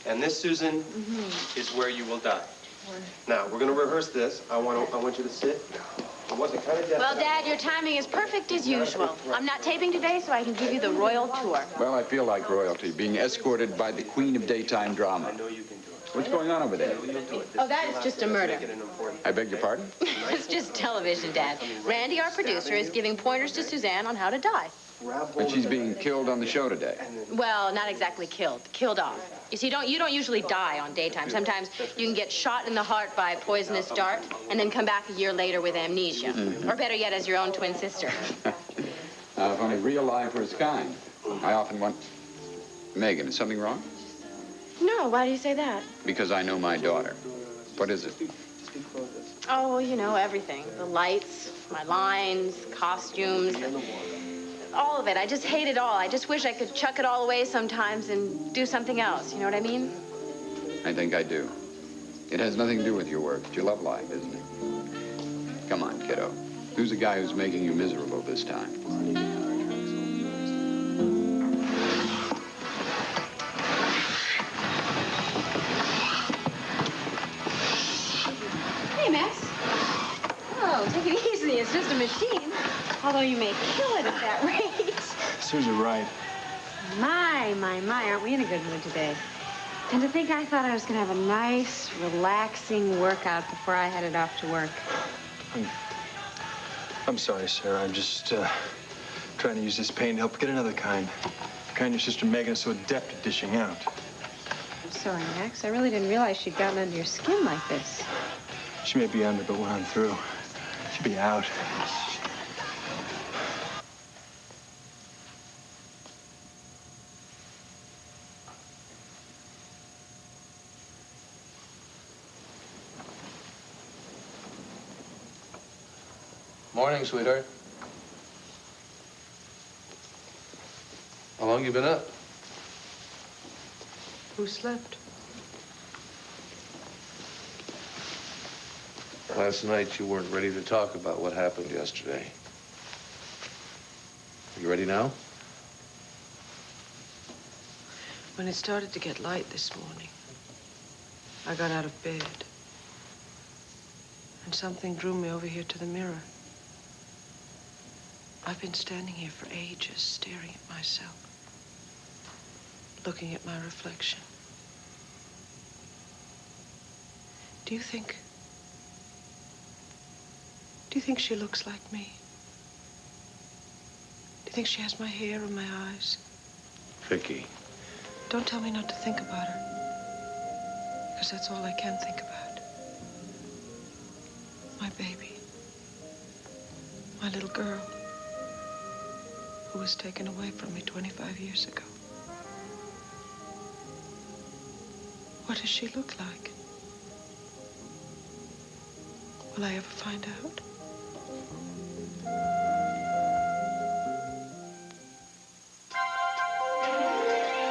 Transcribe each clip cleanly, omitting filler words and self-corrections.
And this, Susan, is where you will die. Now, we're going to rehearse this. I want you to sit. It wasn't kind of definite. Well, Dad, your timing is perfect as usual. I'm not taping today, so I can give you the royal tour. Well, I feel like royalty, being escorted by the queen of daytime drama. I know you can do it. What's going on over there? Oh, that is just a murder. I beg your pardon? It's just television, Dad. Randy, our producer, is giving pointers to Suzanne on how to die. But she's being killed on the show today. Well, not exactly killed. Killed off. You see, you don't usually die on daytime. Sometimes you can get shot in the heart by a poisonous dart and then come back a year later with amnesia. Or better yet, as your own twin sister. If only real life was kind. I often want... Megan, is something wrong? No, why do you say that? Because I know my daughter. What is it? Oh, you know, everything. The lights, my lines, costumes, all of it. I just hate it all. I just wish I could chuck it all away sometimes and do something else. You know what I mean? I think I do. It has nothing to do with your work. It's your love life, isn't it? Come on, kiddo. Who's the guy who's making you miserable this time? Hey, Max. Oh, take it easy. It's just a machine. Although you may kill it at that rate. Susan, right. My, aren't we in a good mood today? And to think I thought I was going to have a nice, relaxing workout before I headed off to work. I'm sorry, Sarah. I'm just trying to use this pain to help get another kind. The kind your sister Megan is so adept at dishing out. I'm sorry, Max. I really didn't realize she'd gotten under your skin like this. She may be under, but when I'm through, she'll be out. Morning, sweetheart. How long you been up? Who slept? Last night you weren't ready to talk about what happened yesterday. You ready now? When it started to get light this morning, I got out of bed. And something drew me over here to the mirror. I've been standing here for ages, staring at myself, looking at my reflection. Do you think she looks like me? Do you think she has my hair and my eyes? Vicky. Don't tell me not to think about her, because that's all I can think about. My baby. My little girl. Who was taken away from me 25 years ago. What does she look like? Will I ever find out?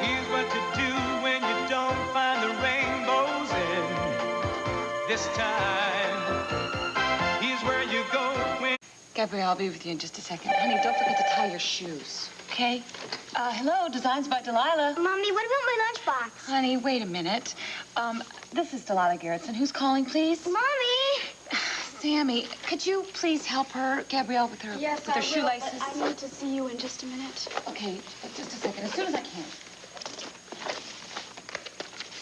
Here's what to do when you don't find the rainbows in this time. Here's where you go when... Gabrielle, I'll be with you in just a second. Honey, don't forget to tie your shoes, okay? Hello, Designs by Delilah. Mommy, what about my lunchbox? Honey, wait a minute. This is Delilah Garrettson. Who's calling, please? Mommy! Sammy, could you please help her, Gabrielle, with her, Yes, with her shoelaces? But I need to see you in just a minute. Okay, just a second, as soon as I can.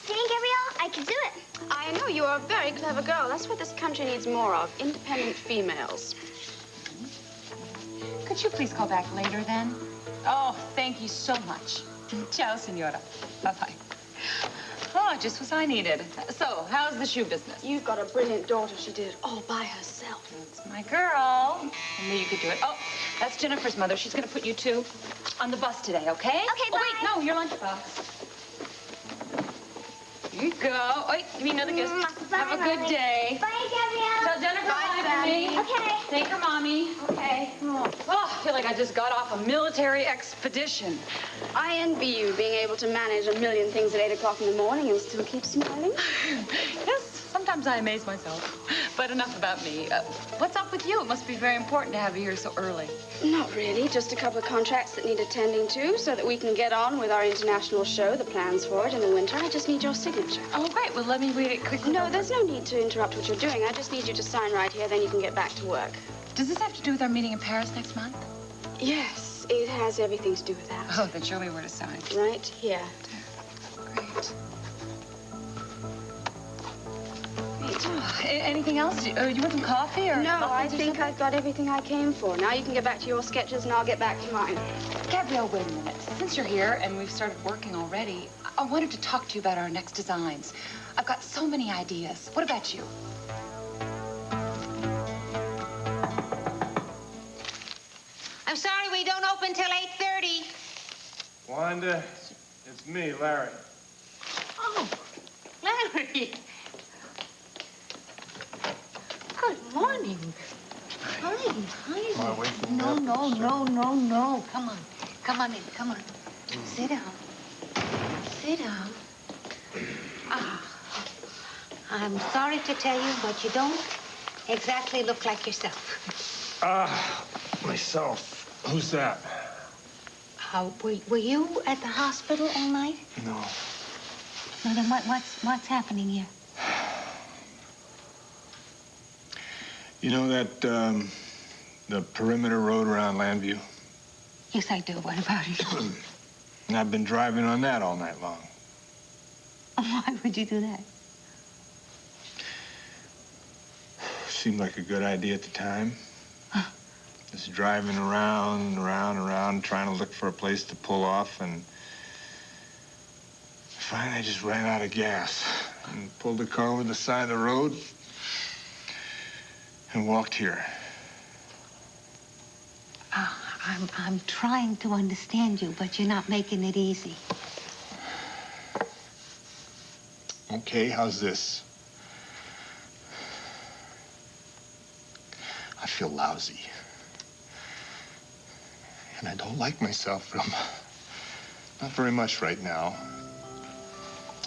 See, Gabrielle, I can do it. I know you're a very clever girl. That's what this country needs more of, independent females. Could you please call back later, then? Oh, thank you so much. Ciao, senora. Bye-bye. Oh, just what I needed. So, how's the shoe business? You've got a brilliant daughter. She did it all by herself. That's my girl. I knew you could do it. Oh, that's Jennifer's mother. She's going to put you two on the bus today, okay? Okay, bye. Oh, wait, no, your lunchbox. Here you go. Wait, give me another kiss. Have a good day. Bye, Gabrielle. Tell Jennifer bye for me. Okay. Take her, Mommy. Okay. Oh, I feel like I just got off a military expedition. I envy you being able to manage a million things at 8 o'clock in the morning and still keep smiling. Yes, sometimes I amaze myself. But enough about me. What's up with you? It must be very important to have you here so early. Not really. Just a couple of contracts that need attending to so that we can get on with our international show, the plans for it in the winter. I just need your signature. Oh, great. Well, let me read it quickly. No, there's no need to interrupt what you're doing. I just need you to sign right here, then you can get back to work. Does this have to do with our meeting in Paris next month? Yes, it has everything to do with that. Oh, then show me where to sign. Right here. Great. Anything else? You want some coffee or No, I muffins or think something? I've got everything I came for. Now you can get back to your sketches and I'll get back to mine. Gabrielle, wait a minute. Since you're here and we've started working already, I wanted to talk to you about our next designs. I've got so many ideas. What about you? I'm sorry we don't open till 8:30. Wanda, it's me, Larry. Oh, Larry. Good morning. Hi, hi. Am I waking No, up? no, no, no, no. Come on. Come on in. Come on. Sit down. Sit down. Ah. I'm sorry to tell you, but you don't exactly look like yourself. Myself. Who's that? Were you at the hospital all night? No. No, then what's happening here? You know that, the perimeter road around Landview? Yes, I do. What about it? And I've been driving on that all night long. Why would you do that? Seemed like a good idea at the time. Just driving around, trying to look for a place to pull off, and finally I just ran out of gas and pulled the car over the side of the road and walked here. I'm trying to understand you, but you're not making it easy. Okay, how's this? I feel lousy. And I don't like myself not very much right now.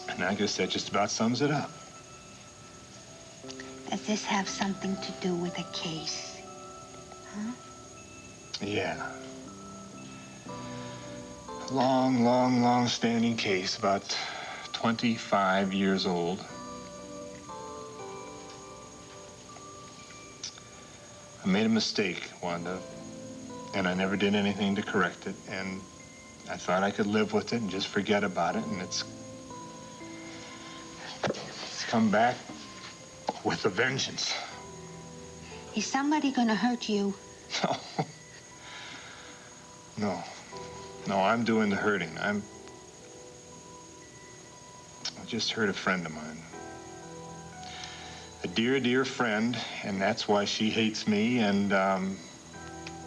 And I guess that just about sums it up. Does this have something to do with a case? Huh? Yeah. Long standing case, about 25 years old. I made a mistake, Wanda, and I never did anything to correct it, and I thought I could live with it and just forget about it, and it's come back with a vengeance. Is somebody gonna hurt you? No, I'm doing the hurting. I just hurt a friend of mine. A dear friend, and that's why she hates me, and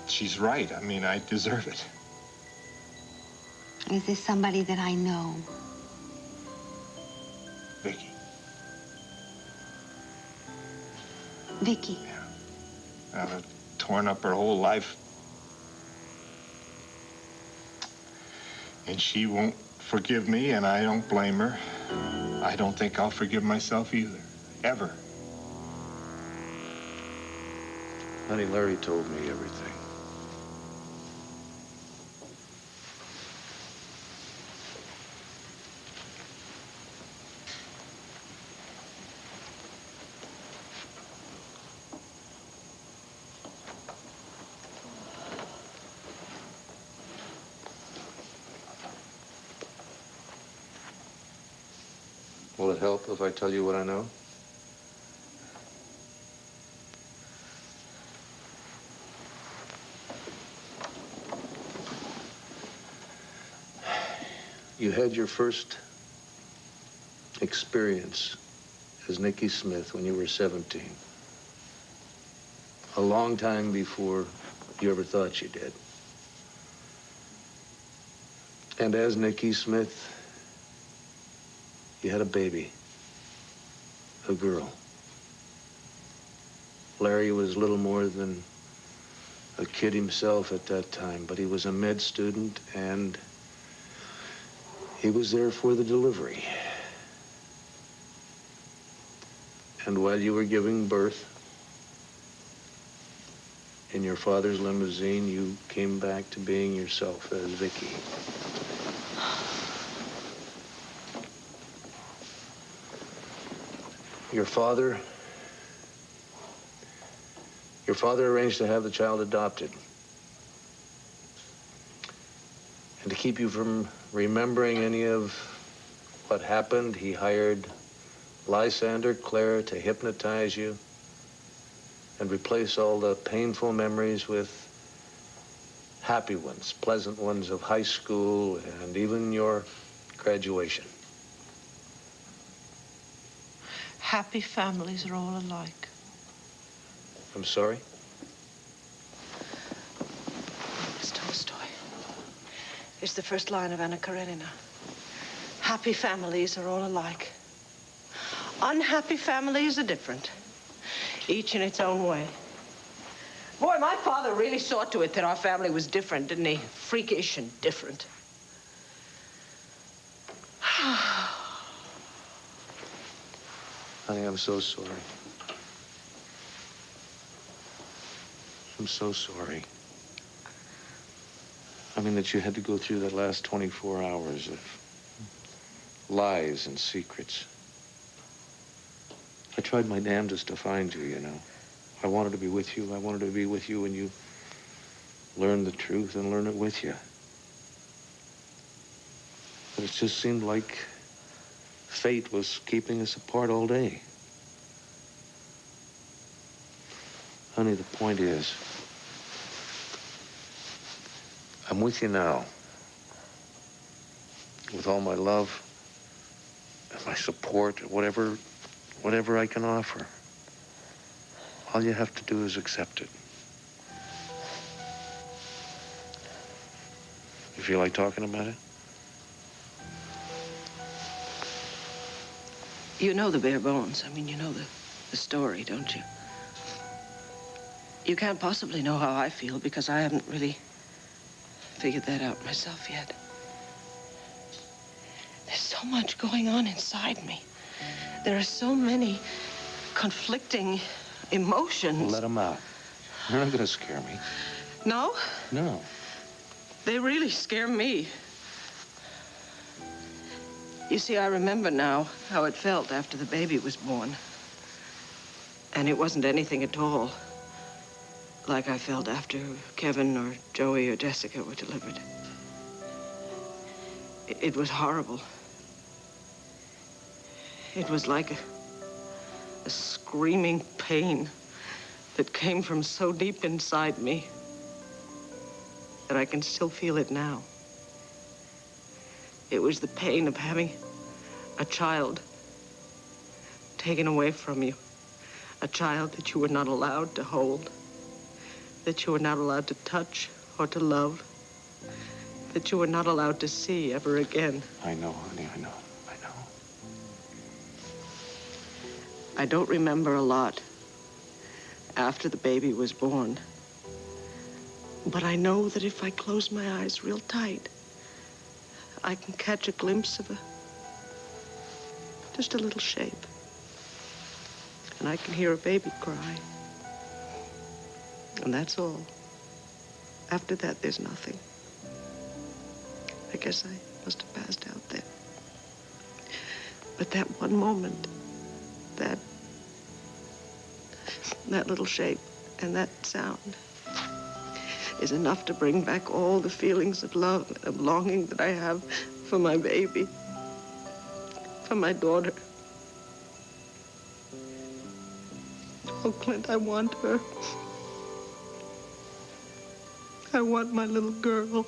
she's right. I mean, I deserve it. Is this somebody that I know? Vicky. Vicky. Yeah. I've torn up her whole life. And she won't forgive me, and I don't blame her. I don't think I'll forgive myself either. Ever. Honey, Larry told me everything. Will it help if I tell you what I know? You had your first experience as Nikki Smith when you were 17. A long time before you ever thought you did. And as Nikki Smith, you had a baby, a girl. Larry was little more than a kid himself at that time, but he was a med student and he was there for the delivery. And while you were giving birth, in your father's limousine, you came back to being yourself as Vicky. Your father arranged to have the child adopted. And to keep you from remembering any of what happened, he hired Lysander Claire to hypnotize you and replace all the painful memories with happy ones, pleasant ones of high school and even your graduation. Happy families are all alike. I'm sorry? It's Tolstoy. It's the first line of Anna Karenina. Happy families are all alike. Unhappy families are different, each in its own way. Boy, my father really saw to it that our family was different, didn't he? Freakish and different. Honey, I'm so sorry. I'm so sorry. I mean that you had to go through that last 24 hours of lies and secrets. I tried my damnedest to find you, you know. I wanted to be with you. I wanted to be with you when you learn the truth and learn it with you. But it just seemed like fate was keeping us apart all day. Honey, the point is, I'm with you now. With all my love and my support, whatever I can offer. All you have to do is accept it. You feel like talking about it? You know the bare bones. I mean, you know the story, don't you? You can't possibly know how I feel because I haven't really figured that out myself yet. There's so much going on inside me. There are so many conflicting emotions. Well, let them out. You're not gonna scare me. No? No. They really scare me. You see, I remember now how it felt after the baby was born. And it wasn't anything at all like I felt after Kevin or Joey or Jessica were delivered. It was horrible. It was like a screaming pain that came from so deep inside me that I can still feel it now. It was the pain of having a child taken away from you, a child that you were not allowed to hold, that you were not allowed to touch or to love, that you were not allowed to see ever again. I know, honey, I know. I don't remember a lot after the baby was born. But I know that if I close my eyes real tight, I can catch a glimpse of just a little shape. And I can hear a baby cry. And that's all. After that, there's nothing. I guess I must have passed out then. But that one moment, that little shape and that sound is enough to bring back all the feelings of love and of longing that I have for my baby, for my daughter. Oh, Clint, I want her. I want my little girl.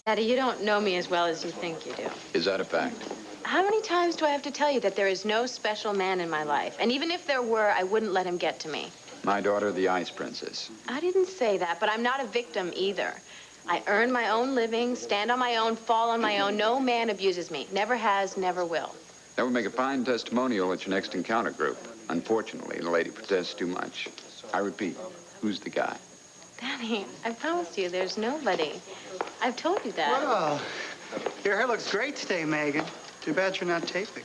Daddy, you don't know me as well as you think you do. Is that a fact? How many times do I have to tell you that there is no special man in my life? And even if there were, I wouldn't let him get to me. My daughter, the Ice Princess. I didn't say that, but I'm not a victim either. I earn my own living, stand on my own, fall on my own. No man abuses me. Never has, never will. That would make a fine testimonial at your next encounter group. Unfortunately, the lady protests too much. I repeat, who's the guy? Danny, I promised you there's nobody. I've told you that. Well, your hair looks great today, Megan. Too bad you're not taping.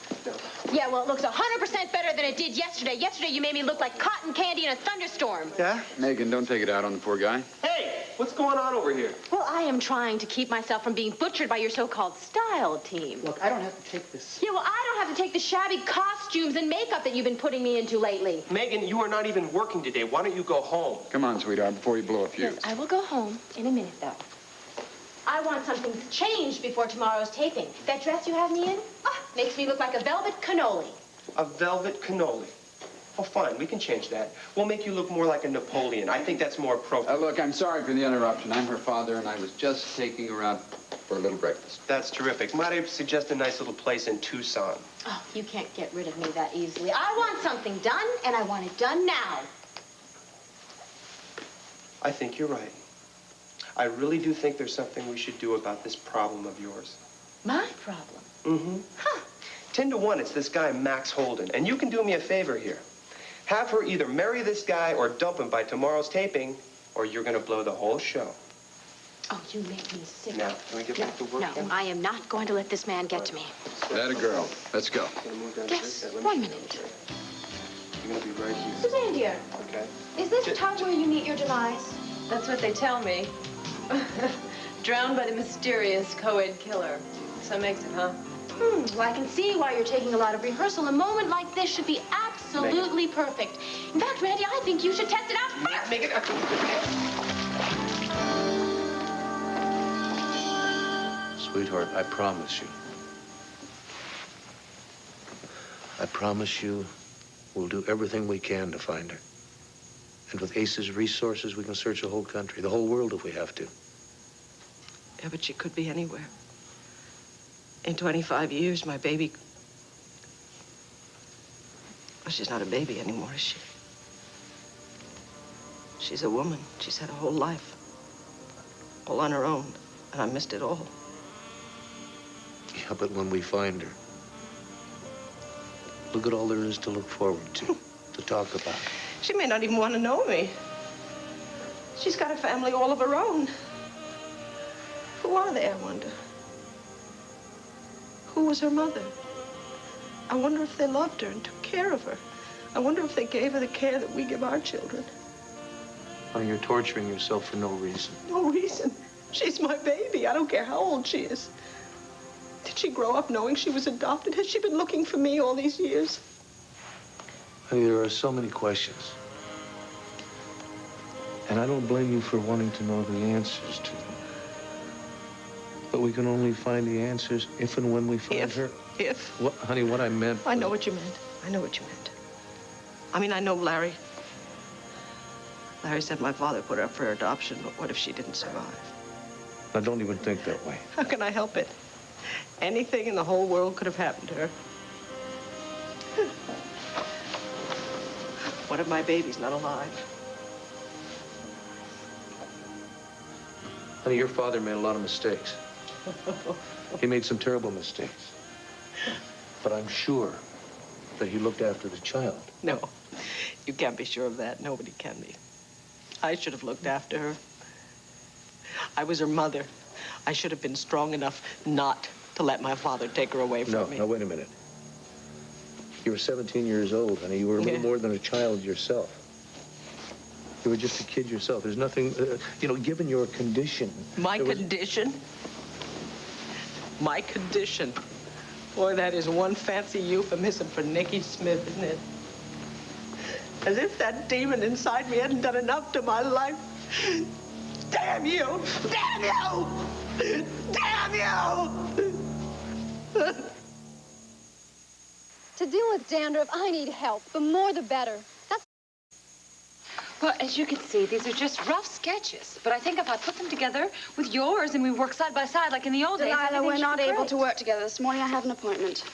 Yeah, well, it looks 100% better than it did yesterday. Yesterday, you made me look like cotton candy in a thunderstorm. Yeah? Megan, don't take it out on the poor guy. Hey, what's going on over here? Well, I am trying to keep myself from being butchered by your so-called style team. Look, I don't have to take this. Yeah, well, I don't have to take the shabby costumes and makeup that you've been putting me into lately. Megan, you are not even working today. Why don't you go home? Come on, sweetheart, before you blow a fuse. Yes, I will go home in a minute, though. I want something changed before tomorrow's taping. That dress you have me in makes me look like a velvet cannoli. A velvet cannoli. Oh, fine, we can change that. We'll make you look more like a Napoleon. I think that's more appropriate. Look, I'm sorry for the interruption. I'm her father, and I was just taking her out for a little breakfast. That's terrific. Might I suggest a nice little place in Tucson? Oh, you can't get rid of me that easily. I want something done, and I want it done now. I think you're right. I really do think there's something we should do about this problem of yours. My problem? Mm-hmm. Huh. 10 to 1, it's this guy, Max Holden. And you can do me a favor here. Have her either marry this guy or dump him by tomorrow's taping, or you're going to blow the whole show. Oh, you make me sick. Now, can we get back to work? No, I am not going to let this man get to me. That a girl. Let's go. Yes, 1 minute. You're going to be right here. Suzanne, dear. Okay. Is this the tub where you meet your demise? That's what they tell me. Drowned by the mysterious co-ed killer. So makes it, huh? Well, I can see why you're taking a lot of rehearsal. A moment like this should be absolutely perfect. In fact, Randy, I think you should test it out first. Make it... Sweetheart, I promise you we'll do everything we can to find her. And with Ace's resources, we can search the whole country, the whole world if we have to. Yeah, but she could be anywhere. In 25 years, my baby... Well, she's not a baby anymore, is she? She's a woman. She's had a whole life. All on her own. And I missed it all. Yeah, but when we find her, look at all there is to look forward to talk about. She may not even want to know me. She's got a family all of her own. Who are they, I wonder? Who was her mother? I wonder if they loved her and took care of her. I wonder if they gave her the care that we give our children. Honey, you're torturing yourself for no reason. No reason. She's my baby. I don't care how old she is. Did she grow up knowing she was adopted? Has she been looking for me all these years? Honey, there are so many questions. And I don't blame you for wanting to know the answers to them. But we can only find the answers if and when we find her. If? What, honey, what I meant... I know what you meant. I know what you meant. I mean, I know Larry. Larry said my father put her up for adoption, but what if she didn't survive? Now, don't even think that way. How can I help it? Anything in the whole world could have happened to her. What if my baby's not alive? Honey, your father made a lot of mistakes. He made some terrible mistakes. But I'm sure that he looked after the child. No, you can't be sure of that. Nobody can be. I should have looked after her. I was her mother. I should have been strong enough not to let my father take her away from me. No, wait a minute. You were 17 years old, honey. You were a little more than a child yourself. You were just a kid yourself. There's nothing, given your condition... My condition? My condition. Boy, that is one fancy euphemism for Nicky Smith, isn't it? As if that demon inside me hadn't done enough to my life. Damn you! Damn you! Damn you! To deal with dandruff, I need help. The more, the better. Well, as you can see, these are just rough sketches. But I think if I put them together with yours and we work side by side like in the old days... Delilah, we're not able to work together this morning. I have an appointment.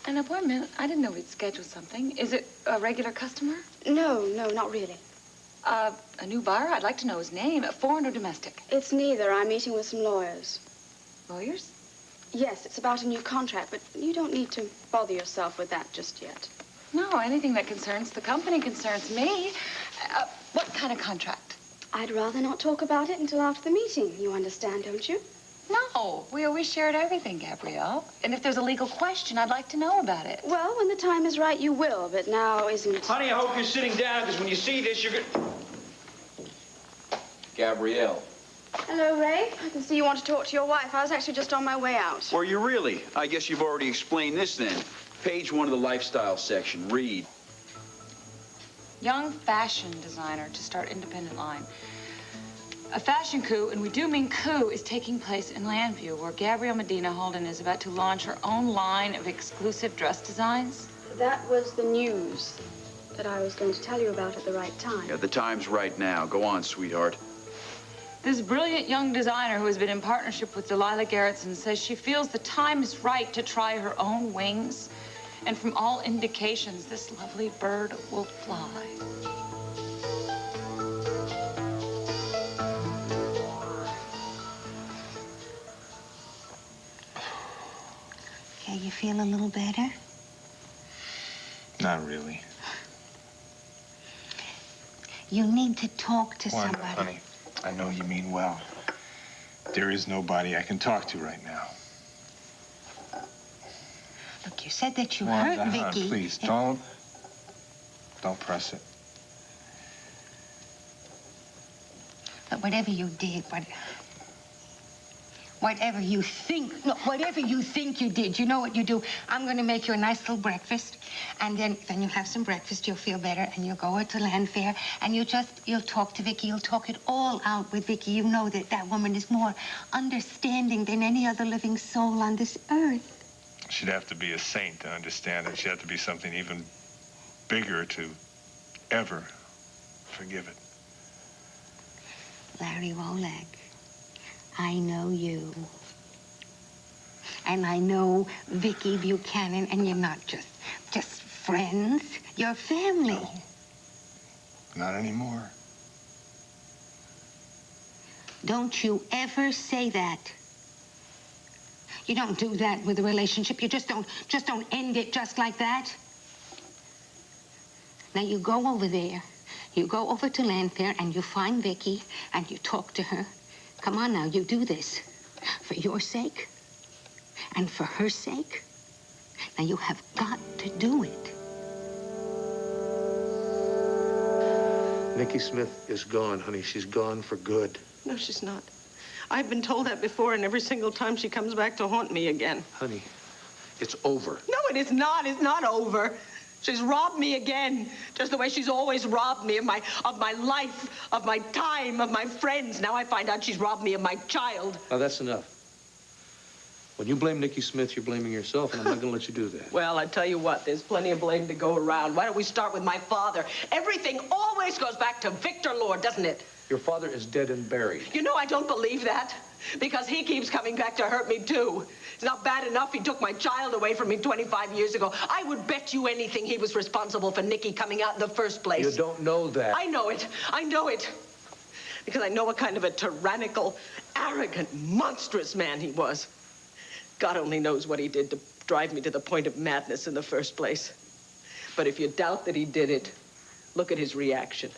An appointment? I didn't know we'd scheduled something. Is it a regular customer? No, not really. A new buyer? I'd like to know his name. Foreign or domestic? It's neither. I'm meeting with some lawyers. Lawyers? Yes, it's about a new contract, but you don't need to bother yourself with that just yet. No, anything that concerns the company concerns me. What kind of contract? I'd rather not talk about it until after the meeting. You understand, don't you? No, we always shared everything, Gabrielle. And if there's a legal question, I'd like to know about it. Well, when the time is right, you will, but now isn't... Honey, I hope you're sitting down, because when you see this, you're gonna... Gabrielle. Hello, Ray. I can see you want to talk to your wife. I was actually just on my way out. Were you really? I guess you've already explained this then. Page 1 of the lifestyle section. Read. Young fashion designer to start independent line. A fashion coup, and we do mean coup, is taking place in Landview, where Gabrielle Medina Holden is about to launch her own line of exclusive dress designs. That was the news that I was going to tell you about at the right time. Yeah, the time's right now. Go on, sweetheart. This brilliant young designer who has been in partnership with Delilah Garrettson says she feels the time is right to try her own wings. And from all indications, this lovely bird will fly. Okay, you feel a little better? Not really. You need to talk to Wanda, somebody. honey, I know you mean well. There is nobody I can talk to right now. Look, you said that you Wanda, hurt hon, Vicky. please, don't press it. But whatever you did, whatever you think, no, whatever you think you did, you know what you do? I'm going to make you a nice little breakfast, and then you have some breakfast, you'll feel better, and you'll go to land fair, and you'll talk to Vicky, you'll talk it all out with Vicky. You know that woman is more understanding than any other living soul on this earth. She'd have to be a saint to understand it. She'd have to be something even bigger to ever forgive it. Larry Wolag, I know you. And I know Vicky Buchanan, and you're not just friends. You're family. No, not anymore. Don't you ever say that. You don't do that with a relationship. You just don't end it just like that. Now you go over there. You go over to Landfair and you find Vicky and you talk to her. Come on now, you do this. For your sake and for her sake. Now you have got to do it. Nikki Smith is gone, honey. She's gone for good. No, she's not. I've been told that before, and every single time she comes back to haunt me again. Honey, it's over. No, it is not. It's not over. She's robbed me again, just the way she's always robbed me of my life, of my time, of my friends. Now I find out she's robbed me of my child. Now, that's enough. When you blame Nikki Smith, you're blaming yourself, and I'm not going to let you do that. Well, I tell you what, there's plenty of blame to go around. Why don't we start with my father? Everything always goes back to Victor Lord, doesn't it? Your father is dead and buried. You know, I don't believe that, because he keeps coming back to hurt me, too. It's not bad enough he took my child away from me 25 years ago. I would bet you anything he was responsible for Nikki coming out in the first place. You don't know that. I know it. I know it. Because I know what kind of a tyrannical, arrogant, monstrous man he was. God only knows what he did to drive me to the point of madness in the first place. But if you doubt that he did it, look at his reaction.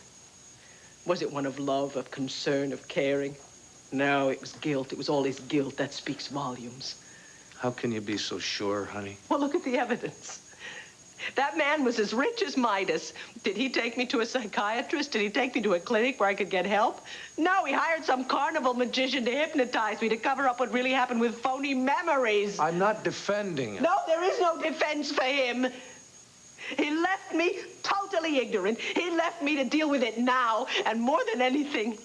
Was it one of love, of concern, of caring? No, it was guilt. It was all his guilt. That speaks volumes. How can you be so sure, honey? Well, look at the evidence. That man was as rich as Midas. Did he take me to a psychiatrist? Did he take me to a clinic where I could get help? No, he hired some carnival magician to hypnotize me, to cover up what really happened with phony memories. I'm not defending him. No, there is no defense for him. He left me totally ignorant. He left me to deal with it now. And more than anything,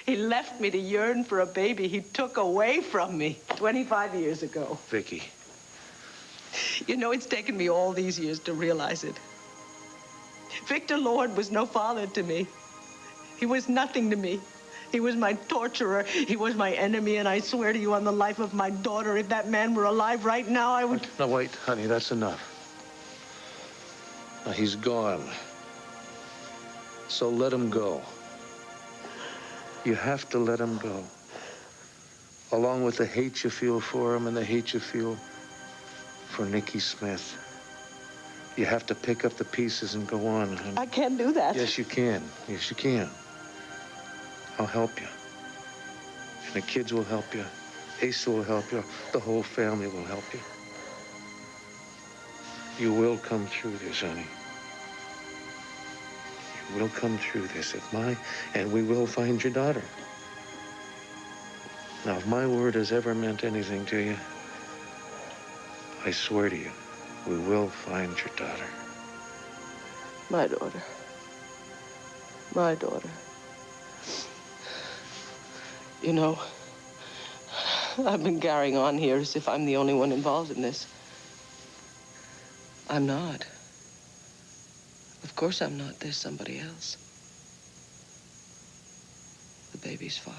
he left me to yearn for a baby he took away from me 25 years ago. Vicky. You know, it's taken me all these years to realize it. Victor Lord was no father to me. He was nothing to me. He was my torturer. He was my enemy. And I swear to you on the life of my daughter, if that man were alive right now, I would... No, wait, honey, that's enough. Now, he's gone. So let him go. You have to let him go. Along with the hate you feel for him and the hate you feel for Nikki Smith. You have to pick up the pieces and go on, honey. I can't do that. Yes, you can. Yes, you can. I'll help you. And the kids will help you. Asa will help you. The whole family will help you. You will come through this, honey. You will come through this and we will find your daughter. Now, if my word has ever meant anything to you, I swear to you, we will find your daughter. My daughter. My daughter. You know, I've been carrying on here as if I'm the only one involved in this. I'm not. Of course I'm not. There's somebody else. The baby's father.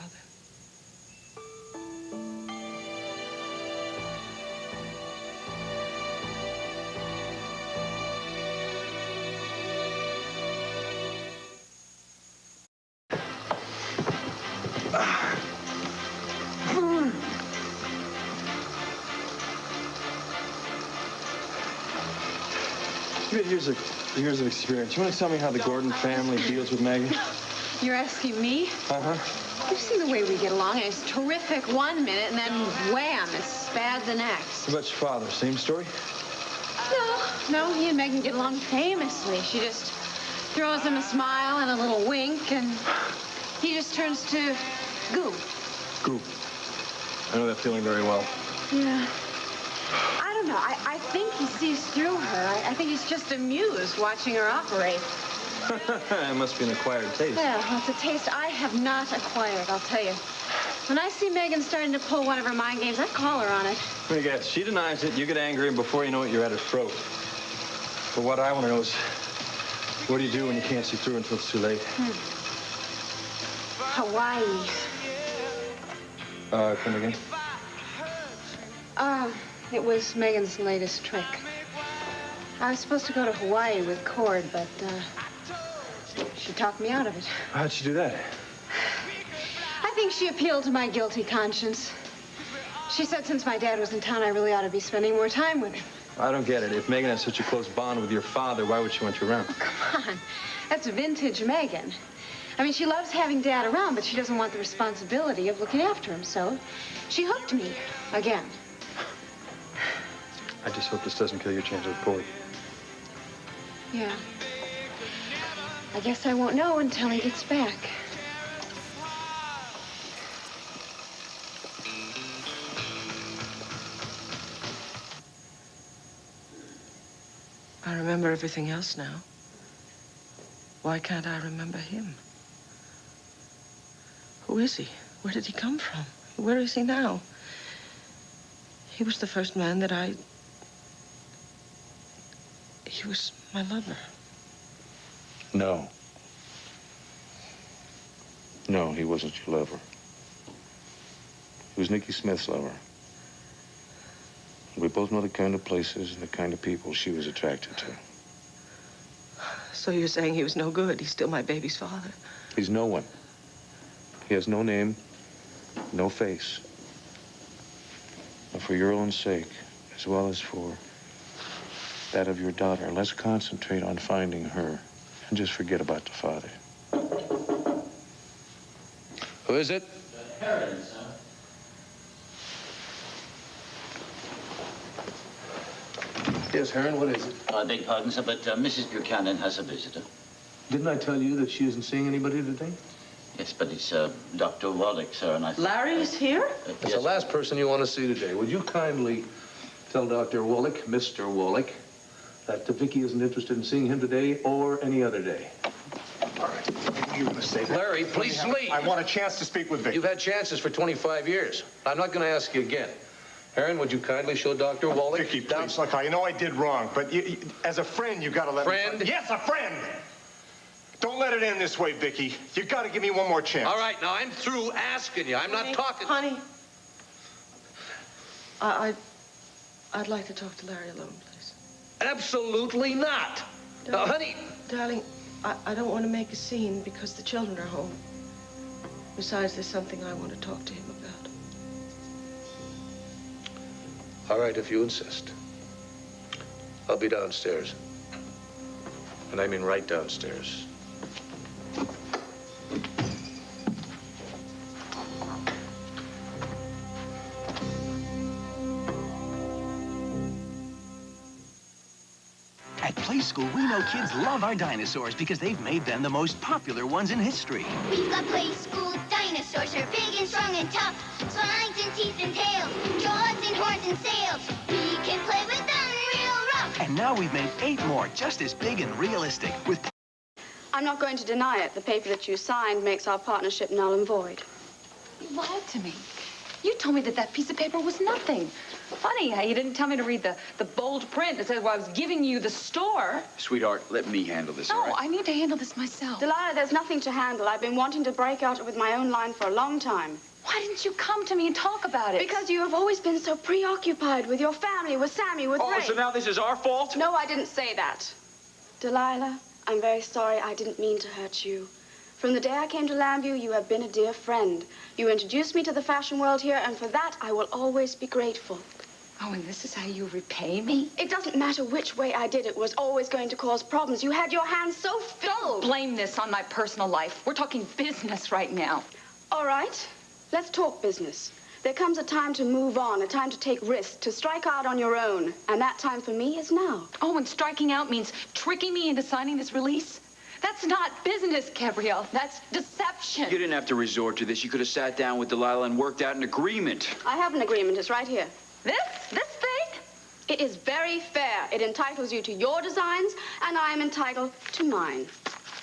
Years of experience. You want to tell me how the Gordon family deals with Megan? You're asking me? Uh-huh. You've seen the way we get along. It's terrific one minute, and then wham, it's bad the next. What about your father? Same story? No, he and Megan get along famously. She just throws him a smile and a little wink, and he just turns to goo. Goo. I know that feeling very well. Yeah. I don't know. I think he sees through her. I think he's just amused watching her operate. It must be an acquired taste. Yeah, well, it's a taste I have not acquired, I'll tell you. When I see Megan starting to pull one of her mind games, I call her on it. Let me guess. She denies it, you get angry, and before you know it, you're at her throat. But what I want to know is, what do you do when you can't see through until it's too late? Hawaii. Come again? It was Megan's latest trick. I was supposed to go to Hawaii with Cord, but, she talked me out of it. How'd she do that? I think she appealed to my guilty conscience. She said since my dad was in town, I really ought to be spending more time with him. I don't get it. If Megan has such a close bond with your father, why would she want you around? Oh, come on. That's vintage Megan. I mean, she loves having Dad around, but she doesn't want the responsibility of looking after him, so she hooked me again. I just hope this doesn't kill your chance with Cord. Yeah. I guess I won't know until he gets back. I remember everything else now. Why can't I remember him? Who is he? Where did he come from? Where is he now? He was the first man that He was my lover. No. No, he wasn't your lover. He was Nikki Smith's lover. We both know the kind of places and the kind of people she was attracted to. So you're saying he was no good? He's still my baby's father? He's no one. He has no name, no face. And for your own sake, as well as for that of your daughter, let's concentrate on finding her and just forget about the father. Who is it? Heron, sir. Yes, Heron, what is it? I beg pardon, sir, but Mrs. Buchanan has a visitor. Didn't I tell you that she isn't seeing anybody today? Yes, but it's Dr. Wallach, sir, and I... Larry's here? That's the last person you want to see today. Would you kindly tell Dr. Wallach, Mr. Wallach, that Vicky isn't interested in seeing him today or any other day? All right. You're going to say that. Larry, please leave. I want a chance to speak with Vicky. You've had chances for 25 years. I'm not going to ask you again. Heron, would you kindly show Dr. Wallach? Vicky, please. Look, I know I did wrong, but as a friend, you got to let Friend? me... Yes, a friend! Don't let it end this way, Vicky. You got to give me one more chance. All right, now I'm through asking you. I'm not talking. Honey, I'd like to talk to Larry alone, please. Absolutely not. Now, honey. Darling, I don't want to make a scene because the children are home. Besides, there's something I want to talk to him about. All right, if you insist. I'll be downstairs. And I mean right downstairs. Play School, we know kids love our dinosaurs because they've made them the most popular ones in history. We've got Play School dinosaurs are big and strong and tough. Spines and teeth and tails, jaws and horns and sails. We can play with them real rough. And now we've made 8 more just as big and realistic with... I'm not going to deny it. The paper that you signed makes our partnership null and void. You lied to me. You told me that piece of paper was nothing. Funny how you didn't tell me to read the bold print that said, well, I was giving you the store. Sweetheart, let me handle this, all No, right? I need to handle this myself. Delilah, there's nothing to handle. I've been wanting to break out with my own line for a long time. Why didn't you come to me and talk about it? Because you have always been so preoccupied with your family, with Sammy, with Ray. Oh, so now this is our fault? No, I didn't say that. Delilah, I'm very sorry. I didn't mean to hurt you. From the day I came to Lambview, you have been a dear friend. You introduced me to the fashion world here, and for that, I will always be grateful. Oh, and this is how you repay me? It doesn't matter which way I did it was always going to cause problems. You had your hands so filled. Don't blame this on my personal life. We're talking business right now. All right, let's talk business. There comes a time to move on, a time to take risks, to strike out on your own. And that time for me is now. Oh, and striking out means tricking me into signing this release? That's not business, Gabrielle. That's deception. You didn't have to resort to this. You could have sat down with Delilah and worked out an agreement. I have an agreement. It's right here. This thing? It is very fair. It entitles you to your designs, and I am entitled to mine.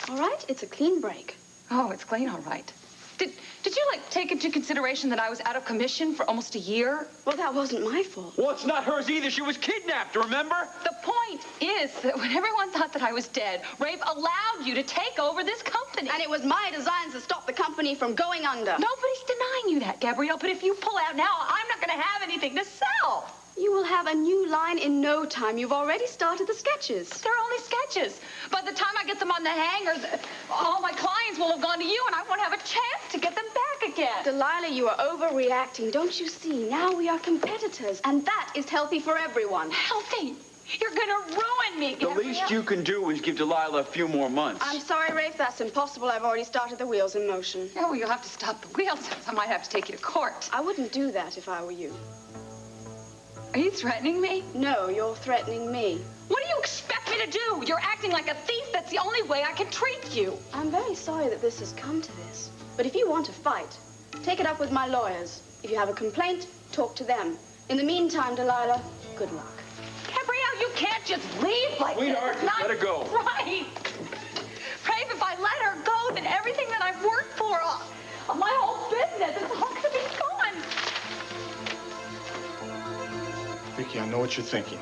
All right? It's a clean break. Oh, it's clean, all right. Did you, take into consideration that I was out of commission for almost a year? Well, that wasn't my fault. Well, it's not hers either. She was kidnapped, remember? The point is that when everyone thought that I was dead, Rafe allowed you to take over this company. And it was my designs that stopped the company from going under. Nobody's denying you that, Gabrielle, but if you pull out now, I'm not going to have anything to sell. You will have a new line in no time. You've already started the sketches. They're only sketches. By the time I get them on the hanger, all my clients will have gone to you, and I won't have a chance to get them back again. Delilah, you are overreacting. Don't you see? Now we are competitors, and that is healthy for everyone. Healthy? You're gonna ruin me, Gabrielle. The least you can do is give Delilah a few more months. I'm sorry, Rafe. That's impossible. I've already started the wheels in motion. Oh, well, you'll have to stop the wheels. I might have to take you to court. I wouldn't do that if I were you. Are you threatening me? No, you're threatening me. What do you expect me to do? You're acting like a thief. That's the only way I can treat you. I'm very sorry that this has come to this. But if you want to fight, take it up with my lawyers. If you have a complaint, talk to them. In the meantime, Delilah, good luck. Gabrielle, you can't just leave like Sweetheart, this. It's not let her go. Right. Rafe, if I let her go, then everything that I've worked for, my whole business, it's all gonna be gone. Vicky, I know what you're thinking.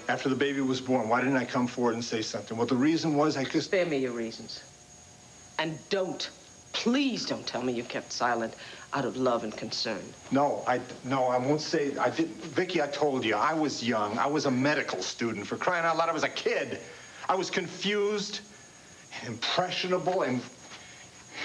After the baby was born, why didn't I come forward and say something? Well, the reason was I just... Spare me your reasons. And please don't tell me you kept silent out of love and concern. No, I won't say... I didn't... Vicky, I told you, I was young. I was a medical student. For crying out loud, I was a kid. I was confused and impressionable, and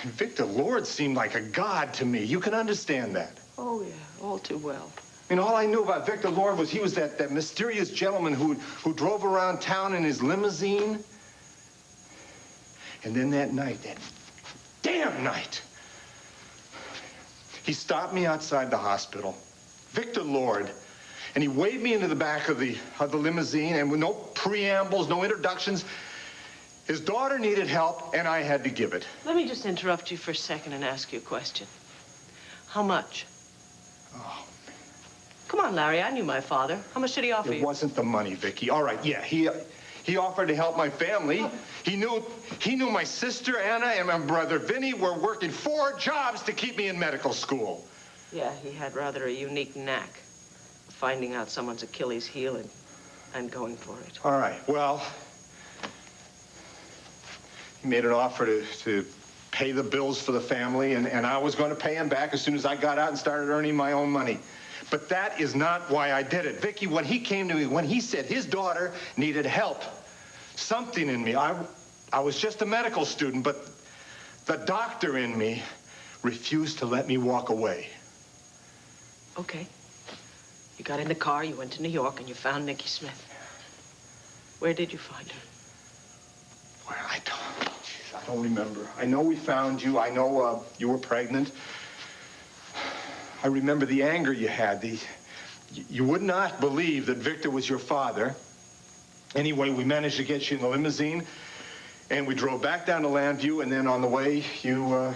Victor Lord seemed like a god to me. You can understand that. Oh, yeah, all too well. I mean, all I knew about Victor Lord was he was that mysterious gentleman who drove around town in his limousine. And then that night, that damn night, he stopped me outside the hospital, Victor Lord, and he waved me into the back of the limousine, and with no preambles, no introductions. His daughter needed help, and I had to give it. Let me just interrupt you for a second and ask you a question. How much? Oh. Come on, Larry, I knew my father. How much did he offer you? It wasn't the money, Vicky. All right, yeah, he offered to help my family. He knew my sister Anna and my brother Vinny were working 4 jobs to keep me in medical school. Yeah, he had rather a unique knack of finding out someone's Achilles heel and going for it. All right, well, he made an offer to pay the bills for the family, and I was going to pay him back as soon as I got out and started earning my own money. But that is not why I did it. Vicky, when he came to me, when he said his daughter needed help, something in me, I was just a medical student, but the doctor in me refused to let me walk away. Okay. You got in the car, you went to New York, and you found Nikki Smith. Where did you find her? Well, I don't remember. I know we found you. I know you were pregnant. I remember the anger you had. You would not believe that Victor was your father. Anyway, we managed to get you in the limousine, and we drove back down to Landview, and then on the way, you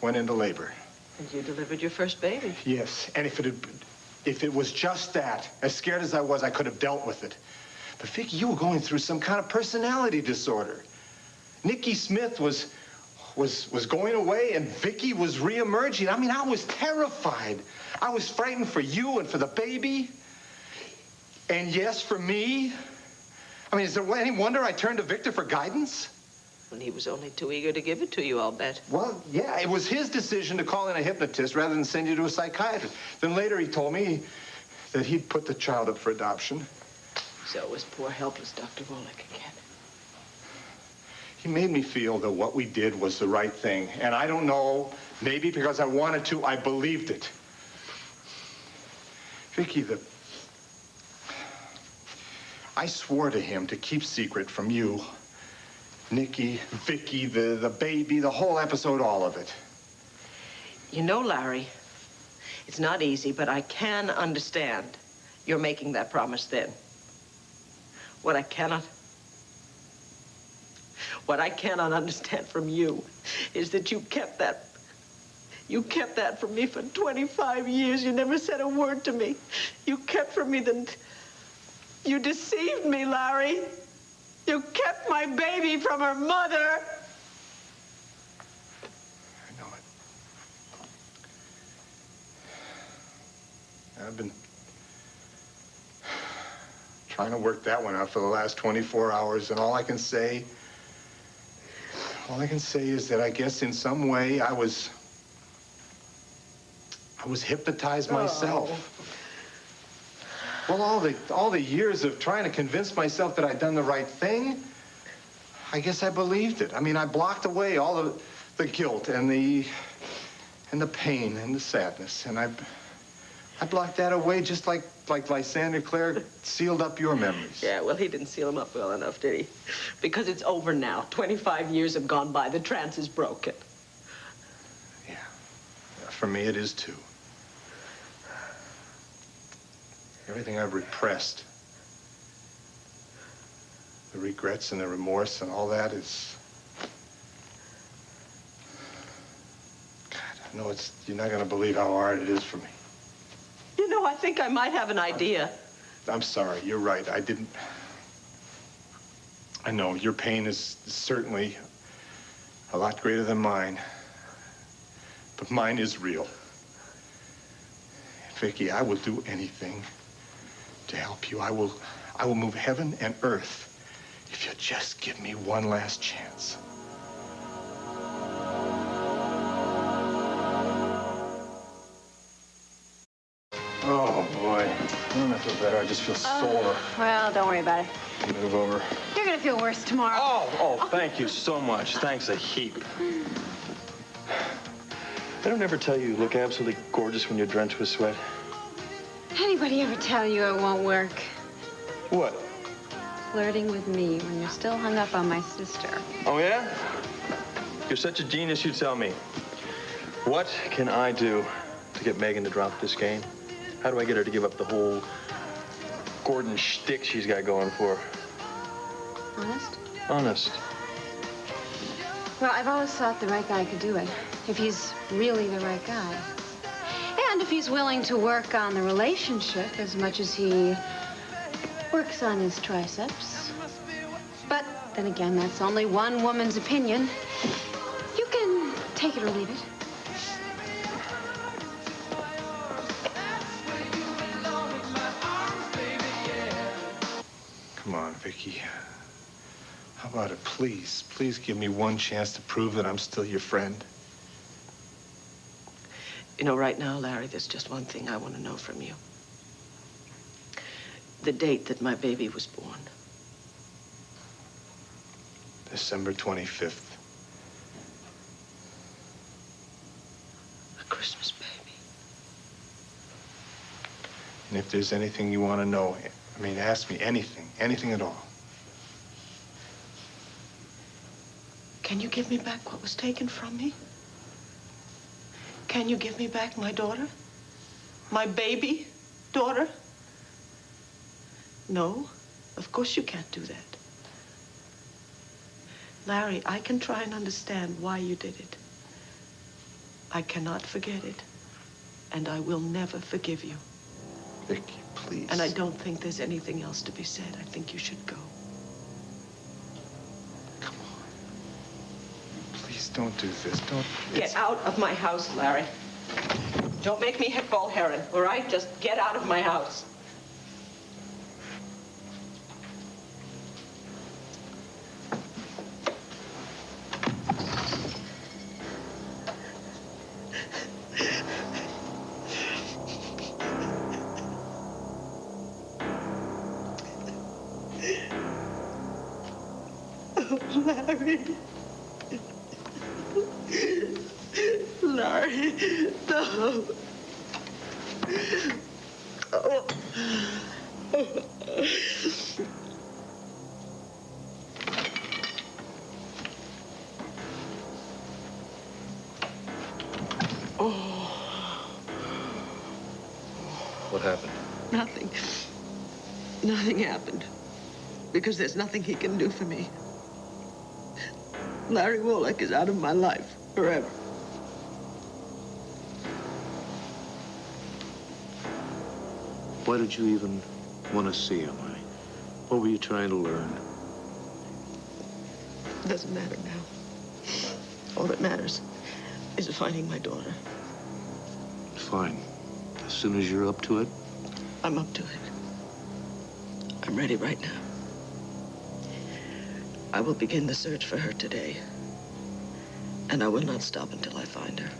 went into labor. And you delivered your first baby. Yes, and if it was just that, as scared as I was, I could have dealt with it. But Vicki, you were going through some kind of personality disorder. Nikki Smith was going away, and Vicki was reemerging. I mean, I was terrified. I was frightened for you and for the baby. And yes, for me. I mean, is there any wonder I turned to Victor for guidance? When he was only too eager to give it to you, I'll bet. Well, yeah, it was his decision to call in a hypnotist rather than send you to a psychiatrist. Then later he told me that he'd put the child up for adoption. So it was poor, helpless Dr. Wallach again. He made me feel that what we did was the right thing. And I don't know, maybe because I wanted to, I believed it. Vicki, I swore to him to keep secret from you, Nikki, Vicki, the baby, the whole episode, all of it. You know, Larry, it's not easy, but I can understand you're making that promise then. What I cannot understand from you is that you kept that from me for 25 years. You never said a word to me. You kept from me you deceived me, Larry. You kept my baby from her mother. I know it. I've been trying to work that one out for the last 24 hours, and all I can say is that I guess in some way I was hypnotized myself. Well, all the years of trying to convince myself that I'd done the right thing, I guess I believed it. I mean, I blocked away all the guilt and the pain and the sadness, and I blocked that away just like Lysander Clare sealed up your memories. Yeah, well, he didn't seal them up well enough, did he? Because it's over now. 25 years have gone by. The trance is broken. Yeah, for me it is too. Everything I've repressed, the regrets and the remorse and all that is... God, I know you're not going to believe how hard it is for me. You know, I think I might have an idea. I'm sorry, you're right. I know, your pain is certainly a lot greater than mine. But mine is real. Vicki, I will do anything to help you. I will move heaven and earth if you'll just give me one last chance. Oh, boy. I don't feel better. I just feel sore. Well, don't worry about it. Move over. You're gonna feel worse tomorrow. Oh, thank you so much. Thanks a heap. I don't ever tell you look absolutely gorgeous when you're drenched with sweat. Anybody ever tell you it won't work? What? Flirting with me when you're still hung up on my sister. Oh, yeah? You're such a genius, you tell me. What can I do to get Megan to drop this game? How do I get her to give up the whole Gordon shtick she's got going for? Honest? Honest. Well, I've always thought the right guy could do it, if he's really the right guy. And if he's willing to work on the relationship as much as he works on his triceps. But then again, that's only one woman's opinion. You can take it or leave it. Come on, Vicki. How about it? Please give me one chance to prove that I'm still your friend. You know, right now, Larry, there's just one thing I want to know from you. The date that my baby was born. December 25th. A Christmas baby. And if there's anything you want to know, I mean, ask me anything at all. Can you give me back what was taken from me? Can you give me back my daughter? My baby daughter? No? Of course you can't do that. Larry, I can try and understand why you did it. I cannot forget it, and I will never forgive you. Vicky, please. And I don't think there's anything else to be said. I think you should go. Please don't do this. Don't. Get out of my house, Larry. Don't make me Hickball Heron, all right? Just get out of my house. Larry. Larry, no. Oh. What happened? Nothing. Nothing happened. Because there's nothing he can do for me. Larry Woloch is out of my life forever. Why did you even want to see him? What were you trying to learn? It doesn't matter now. All that matters is finding my daughter. Fine. As soon as you're up to it. I'm up to it. I'm ready right now. I will begin the search for her today. And I will not stop until I find her.